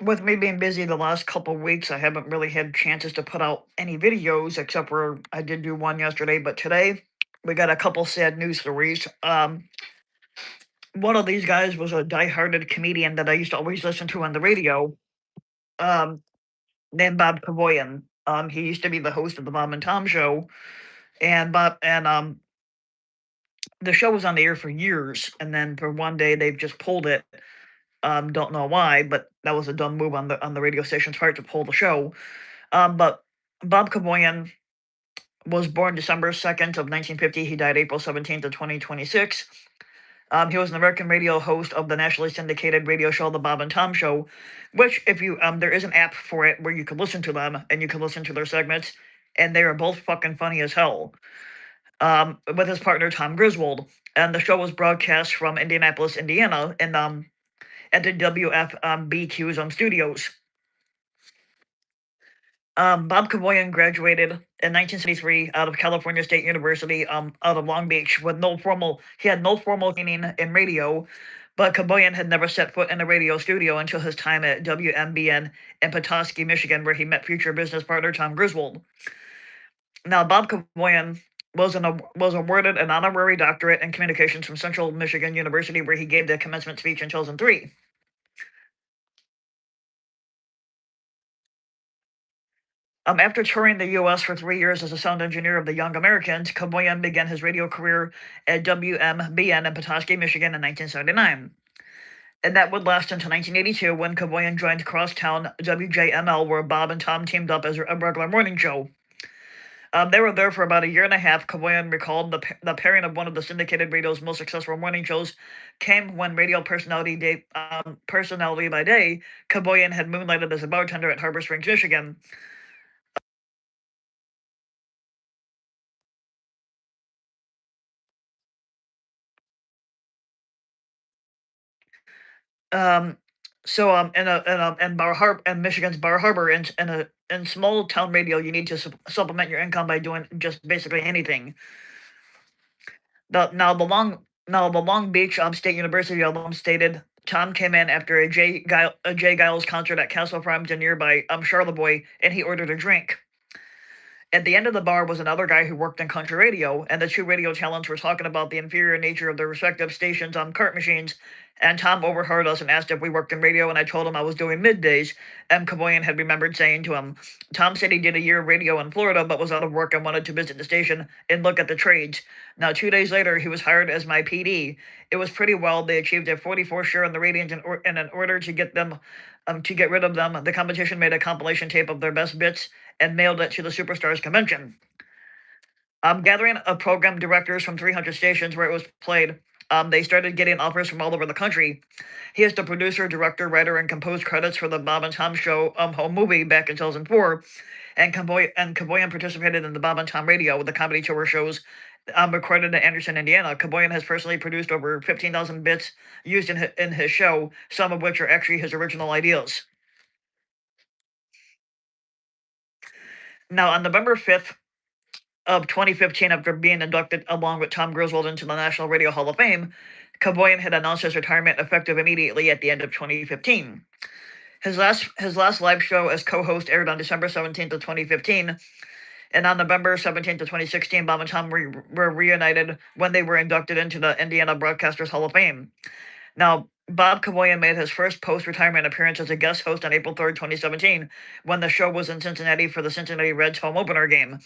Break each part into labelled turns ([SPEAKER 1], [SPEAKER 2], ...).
[SPEAKER 1] With me being busy the last couple weeks, I haven't really had chances to put out any videos, except for I did do one yesterday. But today, we got a couple sad news stories. One of these guys was a die-hearted comedian that I used to always listen to on the radio, um, named Bob Kevioan. He used to be the host of the Bob and Tom Show, and the show was on the air for years, and then for one day they've just pulled it. Don't know why, but that was a dumb move on the radio station's part to pull the show. But Bob Kevioan was born December 2nd of 1950. He died April 17th of 2026. He was an American radio host of the nationally syndicated radio show, The Bob and Tom Show, which, if you there is an app for it where you can listen to them and you can listen to their segments, and they are both fucking funny as hell. With his partner Tom Griswold, and the show was broadcast from Indianapolis, Indiana, and at the WFBQ's studios. Bob Kevioan graduated in 1973 out of California State University, out of Long Beach, with he had no formal training in radio, but Kevioan had never set foot in a radio studio until his time at WMBN in Petoskey, Michigan, where he met future business partner Tom Griswold. Now, Bob Kevioan was awarded an honorary doctorate in communications from Central Michigan University, where he gave the commencement speech in 2003. After touring the U.S. for 3 years as a sound engineer of the Young Americans, Kevioan began his radio career at WMBN in Petoskey, Michigan in 1979. And that would last until 1982 when Kevioan joined Crosstown WJML, where Bob and Tom teamed up as a regular morning show. They were there for about a year and a half. Kevioan recalled the pairing of one of the syndicated radio's most successful morning shows came when radio personality by day, Kevioan had moonlighted as a bartender at Harbor Springs, Michigan. Um, in Bar Harbor and Michigan's Bar Harbor, in small town radio, you need to supplement your income by doing just basically anything. Now the Long Beach State University alum stated Tom came in after a Jay Giles concert at Castle Farms in nearby Charlevoix, and he ordered a drink. At the end of the bar was another guy who worked in country radio, and the two radio talents were talking about the inferior nature of their respective stations on cart machines, and Tom overheard us and asked if we worked in radio, and I told him I was doing middays. M. Kevioan had remembered saying to him, Tom said he did a year of radio in Florida, but was out of work and wanted to visit the station and look at the trades. Now, 2 days later, he was hired as my PD. It was pretty well. They achieved a 44 share in the ratings, and in order to get rid of them, the competition made a compilation tape of their best bits and mailed it to the Superstars convention. Gathering of program directors from 300 stations where it was played, they started getting offers from all over the country. He is the producer, director, writer, and composed credits for the Bob and Tom Show home movie back in 2004. And Kevioan participated in the Bob and Tom Radio with the comedy tour shows recorded in Anderson, Indiana. Kevioan has personally produced over 15,000 bits used in his show, some of which are actually his original ideas. Now, on November 5th of 2015, after being inducted along with Tom Griswold into the National Radio Hall of Fame, Kevioan had announced his retirement effective immediately at the end of 2015. His last live show as co-host aired on December 17th of 2015, and on November 17th of 2016, Bob and Tom were reunited when they were inducted into the Indiana Broadcasters Hall of Fame. Now, Bob Kevioan made his first post-retirement appearance as a guest host on April 3rd, 2017, when the show was in Cincinnati for the Cincinnati Reds home opener game.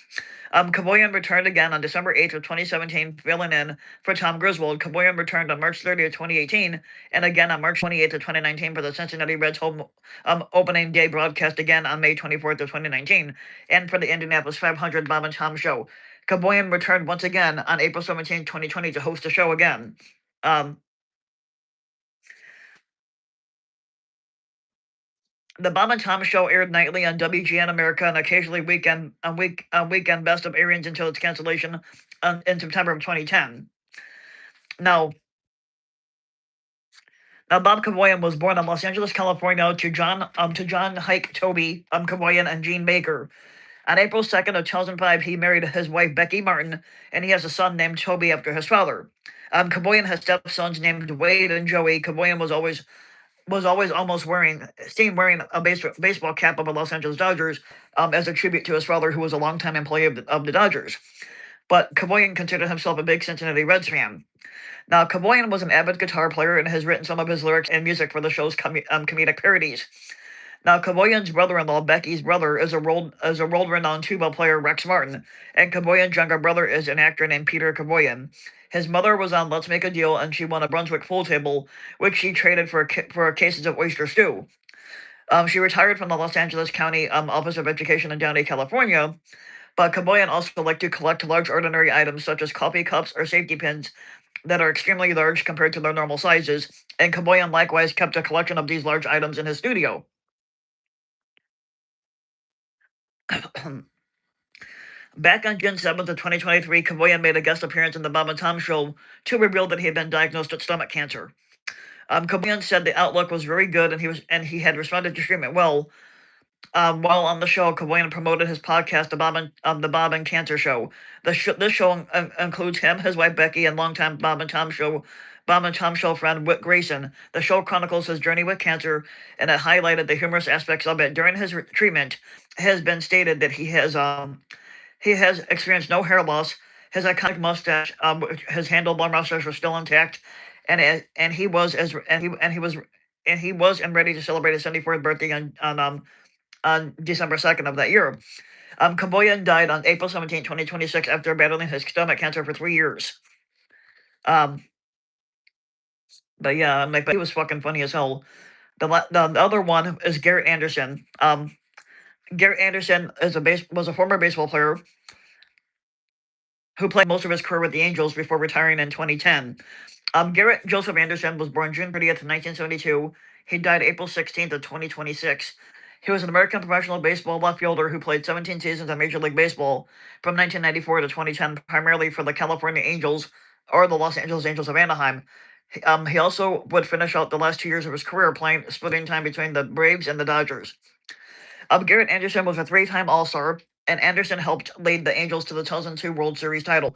[SPEAKER 1] Kevioan returned again on December 8th of 2017, filling in for Tom Griswold. Kevioan returned on March 30th, 2018, and again on March 28th of 2019 for the Cincinnati Reds home opening day broadcast again on May 24th of 2019, and for the Indianapolis 500 Bob and Tom show. Kevioan returned once again on April 17th, 2020 to host the show again. The Bob and Tom Show aired nightly on WGN America and occasionally weekend best of airings until its cancellation in September of 2010. Now, Bob Kevioan was born in Los Angeles, California, to John Hike Toby Kevioan and Jean Baker. On April 2nd of 2005, he married his wife Becky Martin, and he has a son named Toby after his father. Kevioan has stepsons named Wade and Joey. Kevioan was always almost seen wearing a baseball cap of the Los Angeles Dodgers as a tribute to his father, who was a longtime employee of the Dodgers. But Kevioan considered himself a big Cincinnati Reds fan. Now, Kevioan was an avid guitar player and has written some of his lyrics and music for the show's comedic parodies. Now, Kevioan's brother-in-law, Becky's brother, is a world-renowned tuba player, Rex Martin, and Kevioan's younger brother is an actor named Peter Kevioan. His mother was on Let's Make a Deal, and she won a Brunswick full table, which she traded for cases of oyster stew. She retired from the Los Angeles County Office of Education in Downey, California, but Kevioan also liked to collect large ordinary items such as coffee cups or safety pins that are extremely large compared to their normal sizes, and Kevioan likewise kept a collection of these large items in his studio. Back on June 7th of 2023, Kevioan made a guest appearance in the Bob and Tom Show to reveal that he had been diagnosed with stomach cancer. Kevioan said the outlook was very good, and he had responded to treatment well. While on the show, Kevioan promoted his podcast, the Bob and Cancer Show. This show includes him, his wife Becky, and longtime Bob and Tom Show friend Whit Grayson. The show chronicles his journey with cancer, and it highlighted the humorous aspects of it. During his treatment, it has been stated that he has experienced no hair loss. His iconic mustache, his handlebar mustache, was still intact, and he was and ready to celebrate his 74th birthday on December 2nd of that year. Kevioan died on April 17, 2026, after battling his stomach cancer for 3 years. But yeah, but he was fucking funny as hell. The other one is Garret Anderson. Garret Anderson was a former baseball player who played most of his career with the Angels before retiring in 2010. Garret Joseph Anderson was born June 30th, 1972. He died April 16th of 2026. He was an American professional baseball left fielder who played 17 seasons in Major League Baseball from 1994 to 2010, primarily for the California Angels or the Los Angeles Angels of Anaheim. He also would finish out the last 2 years of his career splitting time between the Braves and the Dodgers. Garret Anderson was a 3-time All-Star, and Anderson helped lead the Angels to the 2002 World Series title,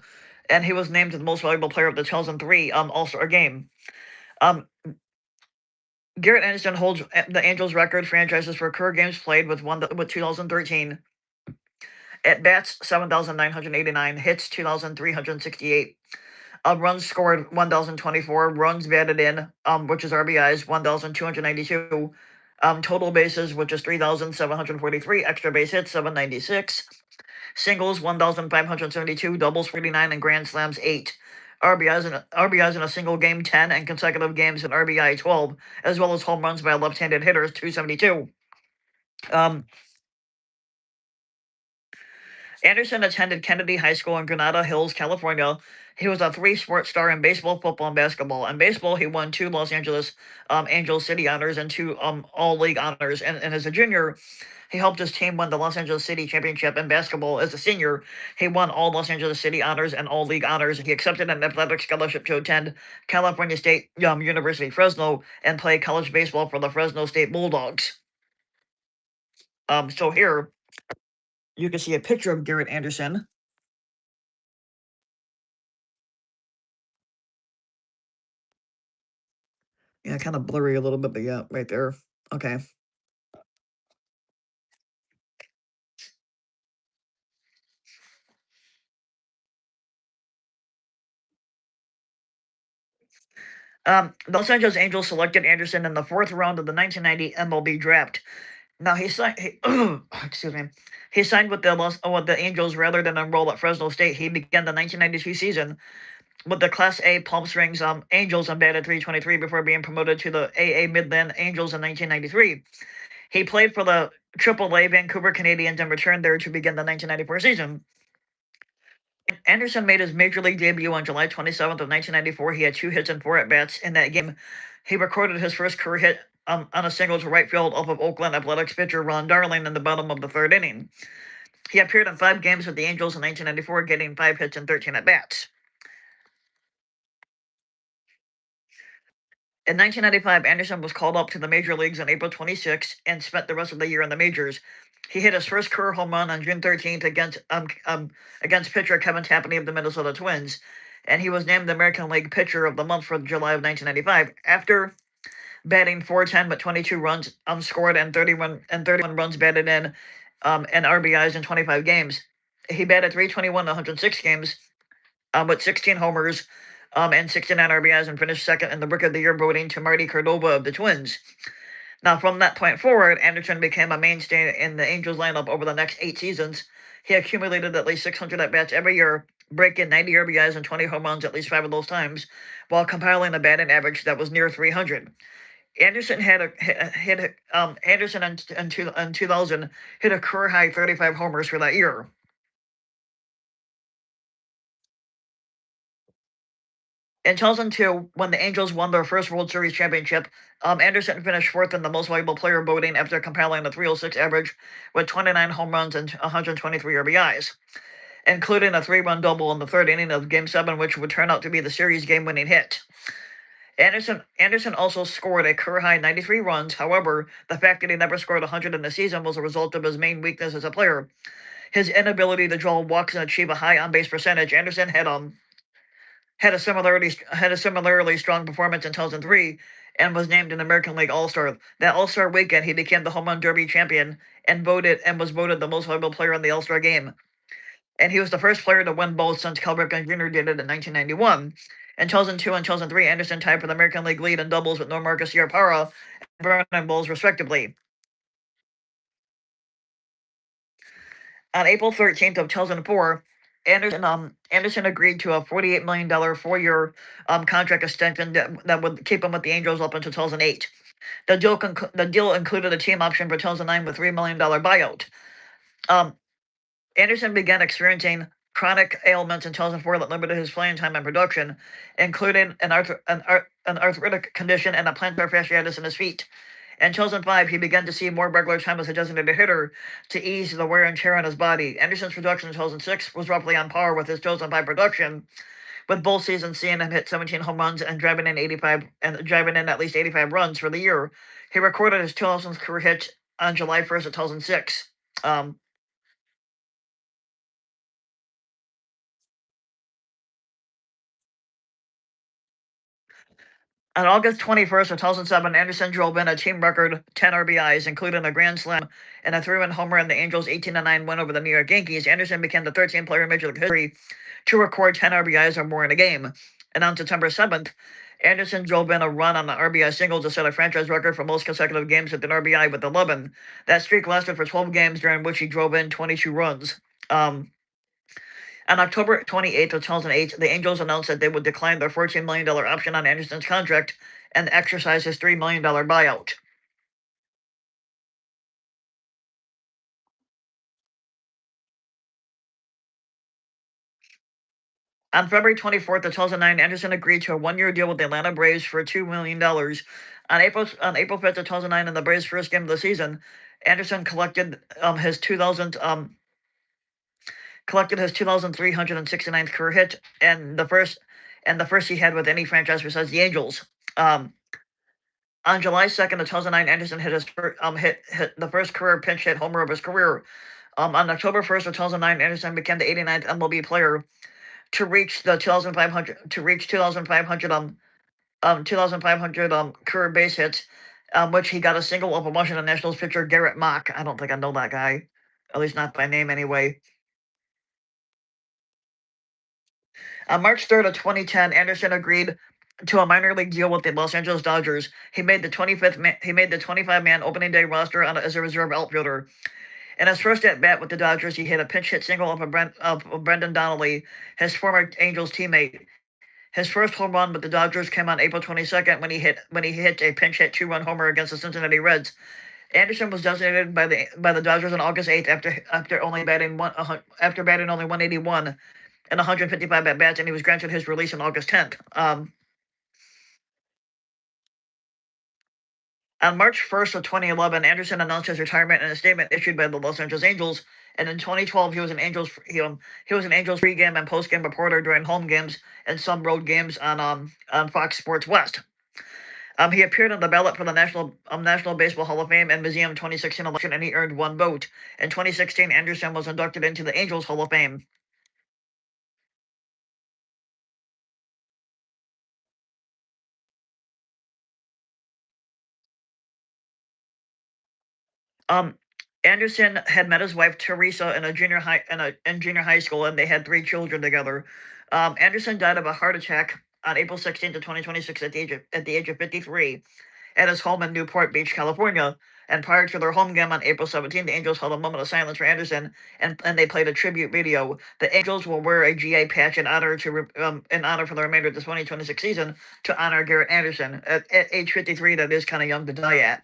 [SPEAKER 1] and he was named the most valuable player of the 2003 All-Star game. Garret Anderson holds the Angels' record franchises for career games played with 2013, at bats 7,989, hits 2,368, runs scored 1,024, runs batted in, which is RBIs 1,292, total bases, which is 3,743, extra base hits 796, singles 1,572, doubles 49, and grand slams 8. RBIs in a single game 10, and consecutive games in RBI 12, as well as home runs by left-handed hitters 272. Anderson attended Kennedy High School in Granada Hills, California. He was a 3-sport star in baseball, football, and basketball. In baseball, he won 2 Los Angeles Angels City honors and 2 All-League honors. And as a junior, he helped his team win the Los Angeles City Championship. In basketball, as a senior, he won all Los Angeles City honors and All-League honors. He accepted an athletic scholarship to attend California State University Fresno and play college baseball for the Fresno State Bulldogs. So here you can see a picture of Garret Anderson. Yeah, kind of blurry a little bit, but yeah, right there. Okay. The Los Angeles Angels selected Anderson in the 4th round of the 1990 MLB draft. Now excuse me. He signed with the Angels rather than enroll at Fresno State. He began the 1992 season with the Class A Palm Springs Angels and batted .323 before being promoted to the AA Midland Angels in 1993. He played for the AAA Vancouver Canadians and returned there to begin the 1994 season. Anderson made his major league debut on July 27th of 1994. He had 2 hits and 4 at-bats. In that game, he recorded his first career hit on a single to right field off of Oakland Athletics pitcher Ron Darling in the bottom of the 3rd inning. He appeared in 5 games with the Angels in 1994, getting 5 hits and 13 at-bats. In 1995, Anderson was called up to the major leagues on April 26 and spent the rest of the year in the majors. He hit his first career home run on June 13th against pitcher Kevin Tapani of the Minnesota Twins, and he was named the American League Pitcher of the Month for July of 1995. After batting 410 but 22 runs scored and 31 runs batted in, and RBIs in 25 games. He batted 321 in 106 games, with 16 homers, and 69 RBIs, and finished second in the Rookie of the Year voting to Marty Cordova of the Twins. Now, from that point forward, Anderson became a mainstay in the Angels lineup over the next 8 seasons. He accumulated at least 600 at bats every year, breaking 90 RBIs and 20 home runs at least 5 of those times, while compiling a batting average that was near 300. Anderson had a hit Anderson in 2000 hit a career high 35 homers for that year. In 2002, when the Angels won their first World Series championship, Anderson finished fourth in the most valuable player voting after compiling a 306 average with 29 home runs and 123 RBIs, including a 3-run double in the third inning of Game 7, which would turn out to be the series game-winning hit. Anderson also scored a career high 93 runs. However, the fact that he never scored 100 in a season was a result of his main weakness as a player, his inability to draw walks and achieve a high on-base percentage. Anderson had a similarly strong performance in 2003 and was named an American League All-Star. That All-Star weekend, he became the Home Run Derby champion and was voted the most valuable player in the All-Star game. And he was the first player to win both since Cal Ripken Jr. did it in 1991. In 2002 and 2003, Anderson tied for the American League lead in doubles with Marcus Yarpara and Vernon Bulls, respectively. On April 13th of 2004, Anderson agreed to a $48 million 4-year contract extension that would keep him with the Angels up until 2008. The deal included a team option for 2009 with $3 million buyout. Anderson began experiencing chronic ailments in 2004 that limited his playing time and production, including an arthritic condition and a plantar fasciitis in his feet. In 2005, he began to see more regular time as a designated hitter to ease the wear and tear on his body. Anderson's production in 2006 was roughly on par with his 2005 production, with both seasons seeing him hit 17 home runs and driving in at least 85 runs for the year. He recorded his 2000th career hit on July 1st of 2006. On August 21st of 2007, Anderson drove in a team record 10 RBIs, including a grand slam and a 3-run homer in the Angels' 18-9 win over the New York Yankees. Anderson became the 13th player in Major League history to record 10 RBIs or more in a game. And on September 7th, Anderson drove in a run on the RBI single to set a franchise record for most consecutive games with an RBI with 11. That streak lasted for 12 games, during which he drove in 22 runs. On October 28th of 2008, the Angels announced that they would decline their $14 million option on Anderson's contract and exercise his $3 million buyout. On February 24th of 2009, Anderson agreed to a 1-year deal with the Atlanta Braves for $2 million. On April 5th of 2009, in the Braves' first game of the season, Anderson collected his 2,369th career hit, and the first he had with any franchise besides the Angels. On July 2nd of 2009, Anderson hit the first career pinch hit homer of his career. On October 1st of 2009, Anderson became the 89th MLB player to reach 2,500 career base hits, which he got a single over Washington Nationals pitcher Garret Mock. I don't think I know that guy, at least not by name anyway. On March 3rd of 2010, Anderson agreed to a minor league deal with the Los Angeles Dodgers. He made the 25-man opening day roster as a reserve outfielder. In his first at bat with the Dodgers, he hit a pinch hit single of Brendan Donnelly, his former Angels teammate. His first home run with the Dodgers came on April 22nd when he hit a pinch hit 2-run homer against the Cincinnati Reds. Anderson was designated by the Dodgers on August 8th after batting only 181 and 155 at bats, and he was granted his release on August 10th. On March 1st of 2011, Anderson announced his retirement in a statement issued by the Los Angeles Angels. And in 2012, he was an Angels pregame and postgame reporter during home games and some road games on Fox Sports West. He appeared on the ballot for the National Baseball Hall of Fame and Museum 2016 election, and he earned 1 vote. In 2016, Anderson was inducted into the Angels Hall of Fame. Um, Anderson had met his wife Teresa in junior high school, and they had 3 children together. Anderson died of a heart attack on April 16th, 2026, at the age of 53, at his home in Newport Beach, California. And prior to their home game on April 17th, the Angels held a moment of silence for Anderson, and they played a tribute video. The Angels will wear a GA patch in honor for the remainder of the 2026 season to honor Garret Anderson at age 53. That is kind of young to die at.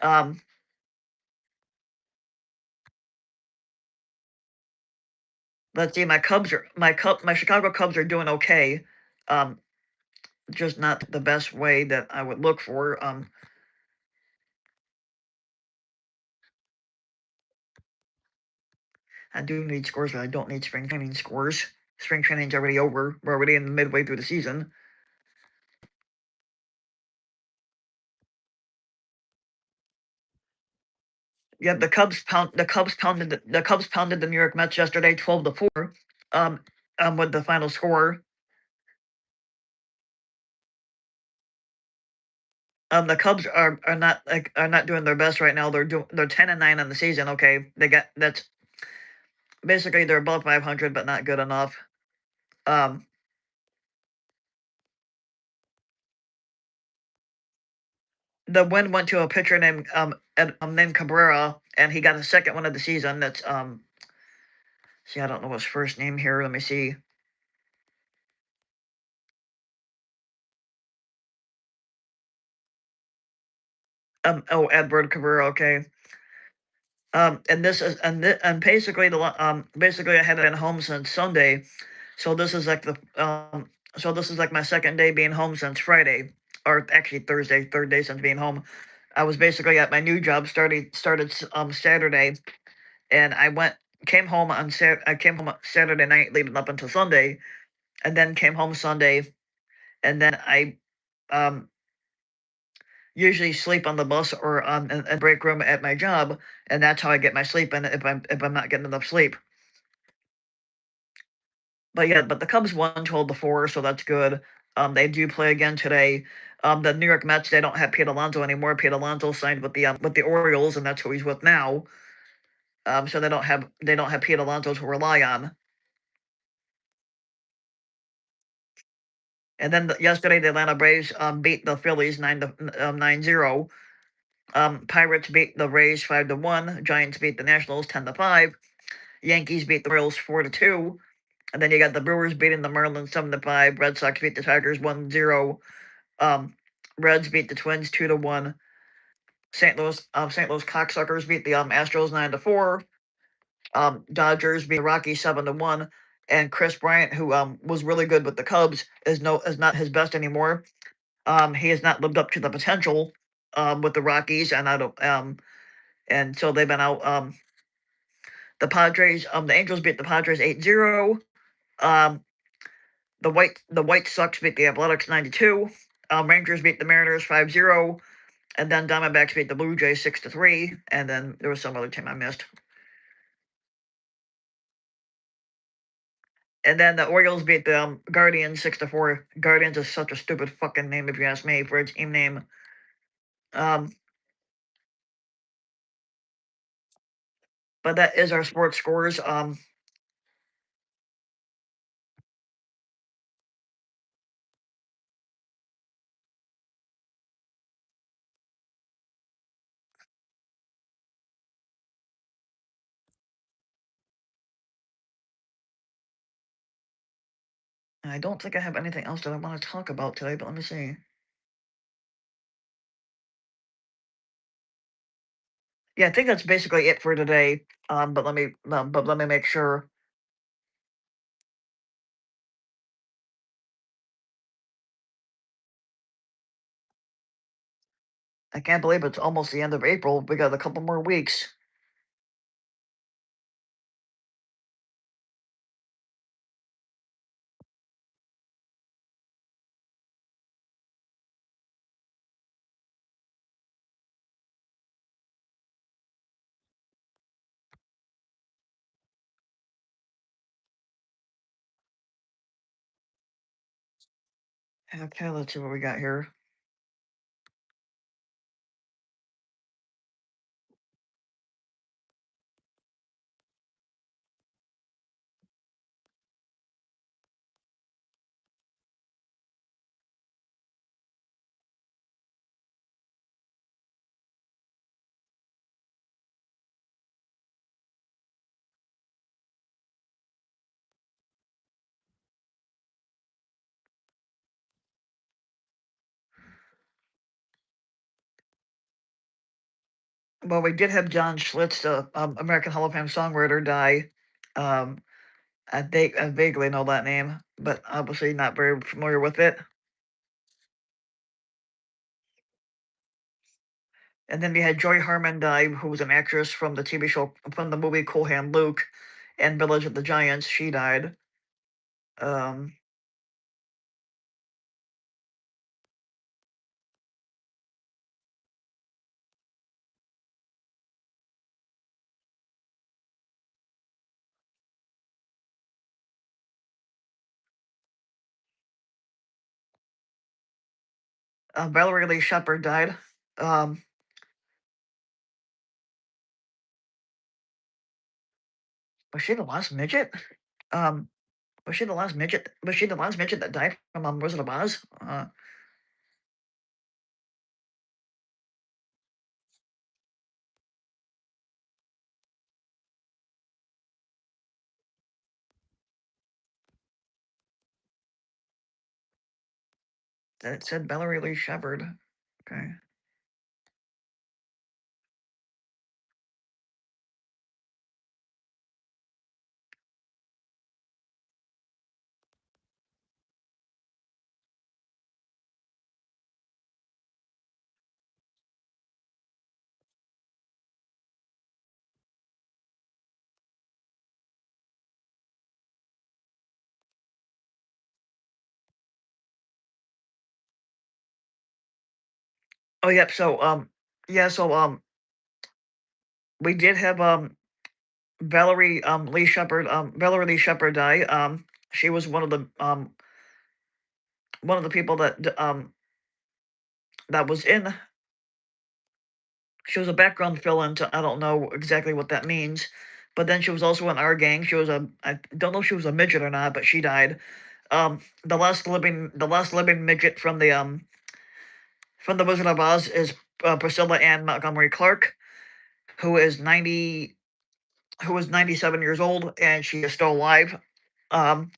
[SPEAKER 1] Um, let's see, my Chicago Cubs are doing okay. Um, just not the best way that I would look for. I do need scores, but I don't need spring training scores. Spring training's already over. We're already in the midway through the season. Yeah, the Cubs pounded the New York Mets yesterday, 12-4. Um, with the final score. The Cubs are not doing their best right now. They're 10-9 on the season. Okay, that's basically they're above 500, but not good enough. Um, the win went to a pitcher named Cabrera, and he got a second one of the season. That's see, I don't know his first name here. Let me see. Oh, Edward Cabrera. Okay. And this is and basically I hadn't been home since Sunday, so this is like my second day being home since Friday, or actually Thursday, third day since being home. I was basically at my new job started Saturday, and I came home Saturday night leading up until Sunday, and then came home Sunday, and then I um usually sleep on the bus or on in a break room at my job, and that's how I get my sleep in if I'm not getting enough sleep. But yeah, but the Cubs won 12-4, so that's good. They do play again today. The New York Mets, they don't have Pete Alonso anymore. Pete Alonso signed with the Orioles, and that's who he's with now. So they don't have Pete Alonso to rely on. And then yesterday, the Atlanta Braves beat the Phillies 9-0. Pirates beat the Rays 5-1. Giants beat the Nationals 10-5. Yankees beat the Royals 4-2. And then you got the Brewers beating the Marlins 7-5. Red Sox beat the Tigers 1-0. Um, Reds beat the Twins 2-1. St. Louis Cocksuckers beat the Astros 9-4. Dodgers beat the Rockies 7-1. And Chris Bryant, who was really good with the Cubs, is not his best anymore. He has not lived up to the potential with the Rockies, and I don't and so they've been out. The Angels beat the Padres 8-0. Um, the White Sox beat the Athletics 92. Rangers beat the Mariners 5-0. And then Diamondbacks beat the Blue Jays 6-3. And then there was some other team I missed. And then the Orioles beat the Guardians 6-4. Guardians is such a stupid fucking name, if you ask me, for a team name. Um, but that is our sports scores. I don't think I have anything else that I want to talk about today, but let me see. Yeah, I think that's basically it for today. But let me make sure. I can't believe it's almost the end of April. We got a couple more weeks. Okay, let's see what we got here. Well, we did have John Schlitz, the American Hall of Fame songwriter, die. Um, I vaguely know that name, but obviously not very familiar with it. And then we had Joy Harmon die, who was an actress from the TV show from the movie Cool Hand Luke and Village of the Giants. She died. Um, Valerie Lee Shepard died. Um, was she the last midget? Um, was she the last midget? Was she the last midget that died from Wizard of Oz? It said Valerie Lee Shepard. Okay. Oh, yep. So, yeah. So, we did have Valerie Lee Shepard die. She was one of the people that was in. She was a background fill in to I don't know exactly what that means, but then she was also in our gang. She was a I don't know if she was a midget or not, but she died. The last living midget from the Wizard of Oz is Priscilla Ann Montgomery Clark, who is 97 years old and she is still alive. Um,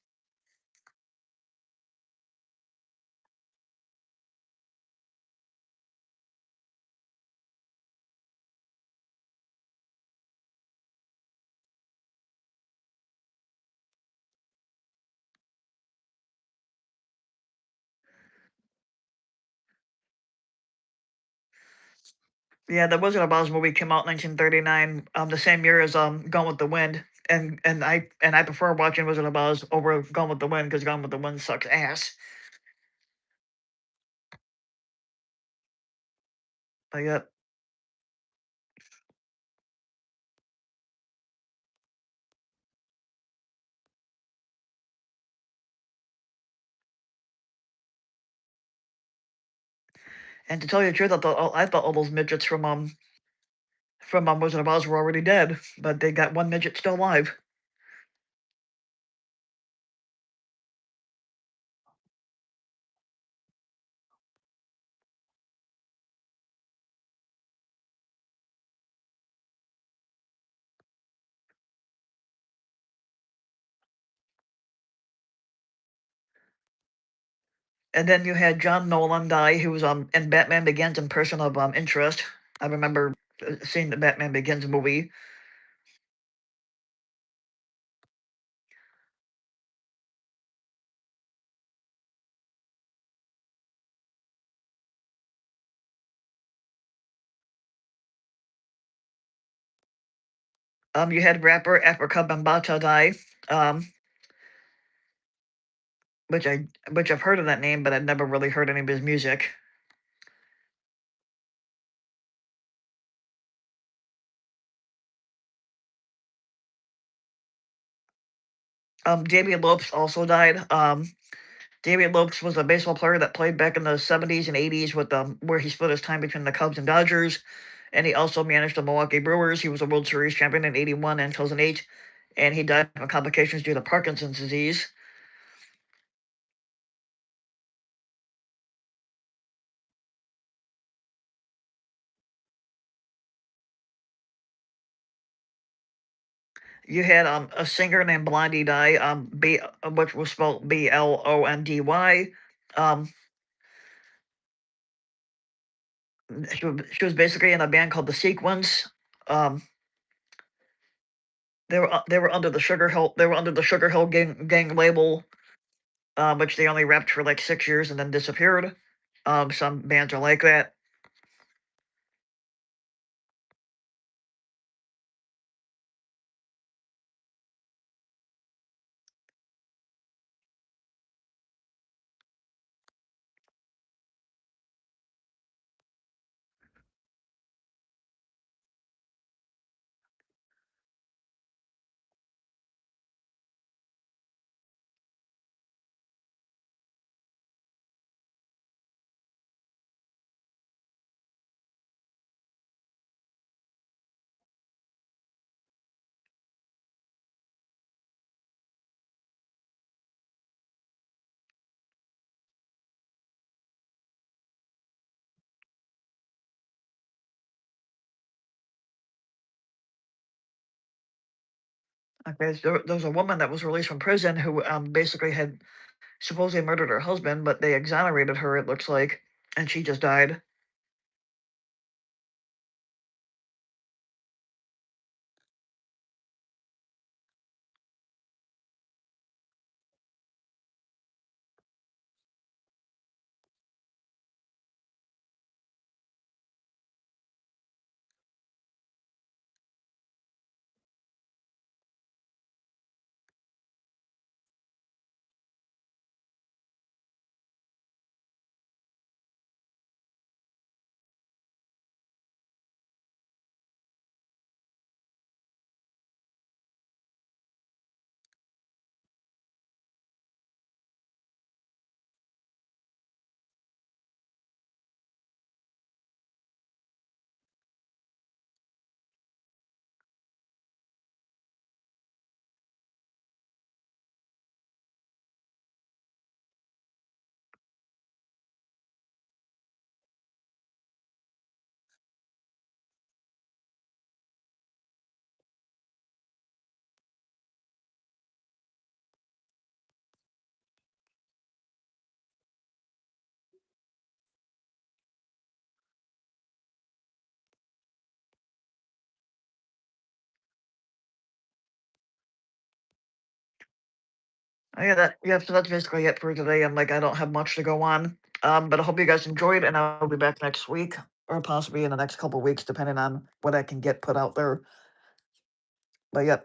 [SPEAKER 1] yeah, the Wizard of Oz movie came out in 1939, the same year as Gone with the Wind, and I prefer watching Wizard of Oz over Gone with the Wind because Gone with the Wind sucks ass. But yeah, and to tell you the truth, I thought all those midgets from Wizard of Oz were already dead, but they got one midget still alive. And then you had John Nolan die, who was in Batman Begins in Person of Interest. I remember seeing the Batman Begins movie. You had rapper Afrika Bambaataa die, um, which I've heard of that name, but I've never really heard any of his music. Davy Lopes also died. Davy Lopes was a baseball player that played back in the 70s and 80s with where he split his time between the Cubs and Dodgers, and he also managed the Milwaukee Brewers. He was a World Series champion in '81 and 2008, and he died of complications due to Parkinson's disease. You had a singer named Blondie die, which was spelled Blondy. Um, She was basically in a band called the Sequence. Um, they were under the Sugar Hill gang label, which they only repped for like 6 years and then disappeared. Some bands are like that. Okay, so there was a woman that was released from prison who basically had supposedly murdered her husband, but they exonerated her. It looks like, and she just died. Yeah. So that's basically it for today. I don't have much to go on. But I hope you guys enjoyed, and I'll be back next week, or possibly in the next couple weeks, depending on what I can get put out there. But yeah,